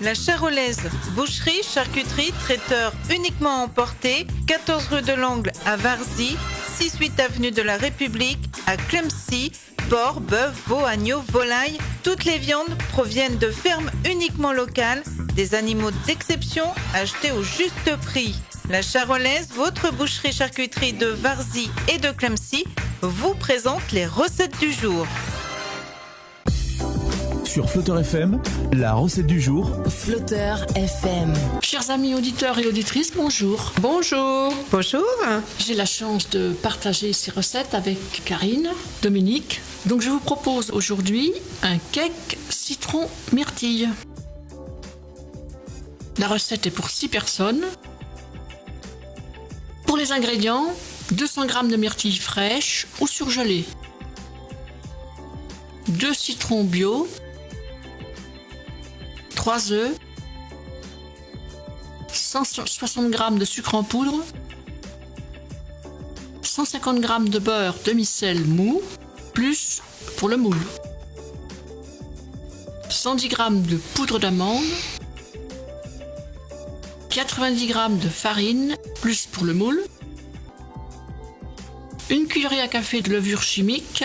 La Charolaise, boucherie, charcuterie, traiteur uniquement à emporter, 14 rue de l'Angle à Varzy, 6-8 avenue de la République à Clemcy. Porc, bœuf, veau, agneau, volaille, toutes les viandes proviennent de fermes uniquement locales, des animaux d'exception achetés au juste prix. La Charolaise, votre boucherie charcuterie de Varzy et de Clemcy, vous présente les recettes du jour. Sur Flotteur FM, la recette du jour. Flotteur FM. Chers amis auditeurs et auditrices, bonjour. Bonjour. Bonjour. J'ai la chance de partager ces recettes avec Karine, Dominique. Donc je vous propose aujourd'hui un cake citron myrtille. La recette est pour 6 personnes. Pour les ingrédients, 200 g de myrtilles fraîches ou surgelées, 2 citrons bio, 3 œufs, 160 g de sucre en poudre, 150 g de beurre demi-sel mou, plus pour le moule, 110 g de poudre d'amande, 90 g de farine, plus pour le moule, 1 cuillerée à café de levure chimique,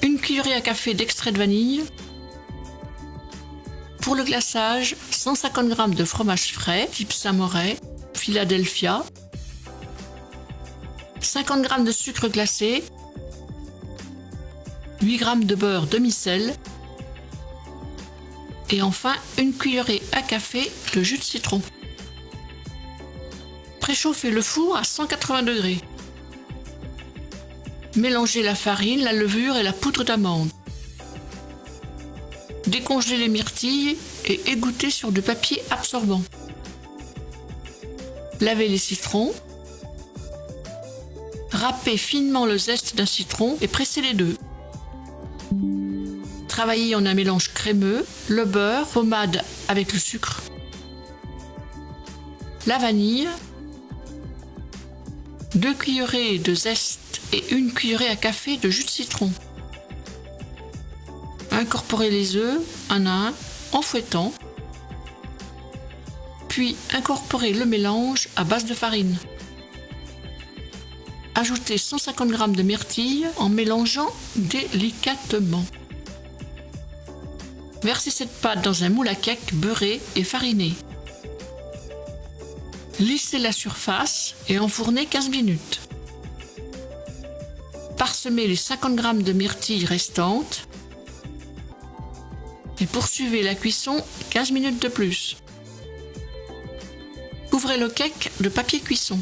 1 cuillerée à café d'extrait de vanille. Pour le glaçage, 150 g de fromage frais, type Saint-Moret, Philadelphia, 50 g de sucre glacé, 8 g de beurre demi-sel, et enfin 1 cuillerée à café de jus de citron. Préchauffez le four à 180 degrés. Mélangez la farine, la levure et la poudre d'amande. Décongelez les myrtilles et égouttez sur du papier absorbant. Lavez les citrons. Râpez finement le zeste d'un citron et pressez les deux. Travaillez en un mélange crémeux, le beurre, pommade avec le sucre, la vanille, 2 cuillerées de zeste et 1 cuillerée à café de jus de citron. Incorporez les œufs un à un en fouettant, puis incorporez le mélange à base de farine. Ajoutez 150 g de myrtilles en mélangeant délicatement. Versez cette pâte dans un moule à cake beurré et fariné. Lissez la surface et enfournez 15 minutes. Parsemez les 50 g de myrtilles restantes et poursuivez la cuisson 15 minutes de plus. Couvrez le cake de papier cuisson.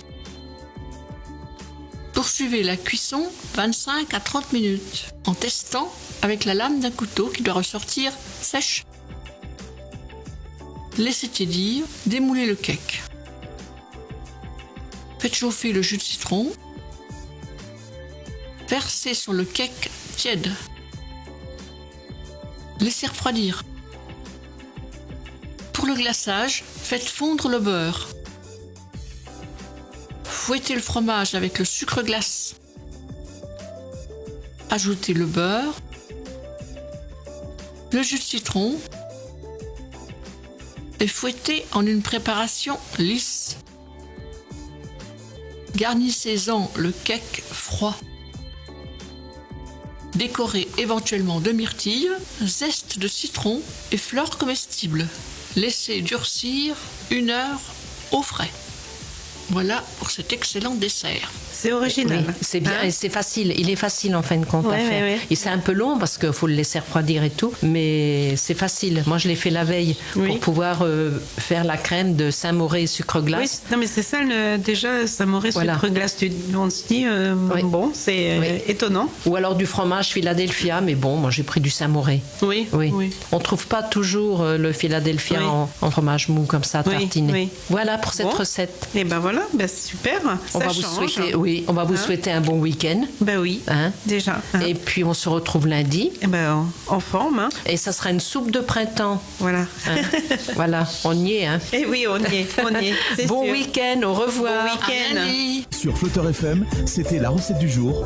Poursuivez la cuisson 25 à 30 minutes en testant avec la lame d'un couteau qui doit ressortir sèche. Laissez tiédir, démoulez le cake. Faites chauffer le jus de citron. Versez sur le cake tiède. Laissez refroidir. Pour le glaçage, faites fondre le beurre. Fouettez le fromage avec le sucre glace. Ajoutez le beurre, le jus de citron et fouettez en une préparation lisse. Garnissez-en le cake froid. Décorez éventuellement de myrtilles, zeste de citron et fleurs comestibles. Laissez durcir 1 heure au frais. Voilà pour cet excellent dessert. C'est original. Oui, c'est bien et c'est facile. Il est facile en fin de compte à faire. Ouais. Et c'est un peu long parce qu'il faut le laisser refroidir et tout, mais c'est facile. Moi, je l'ai fait la veille pour pouvoir faire la crème de Saint-Moret sucre glace. Oui, non mais c'est ça déjà Saint-Moret sucre glace. On se dit bon, c'est étonnant. Ou alors du fromage Philadelphia, mais bon, moi j'ai pris du Saint-Moret. Oui. On trouve pas toujours le Philadelphia en fromage mou comme ça tartiné. Oui. Voilà pour cette recette. Et ben voilà, super. On va vous souhaiter un bon week-end. Ben oui, déjà. Et puis on se retrouve lundi. Et ben en forme. Et ça sera une soupe de printemps. Voilà. Voilà, on y est. Et oui, on y est. Bon week-end, au revoir. Bon week-end. Sur Flotteur FM, c'était la recette du jour.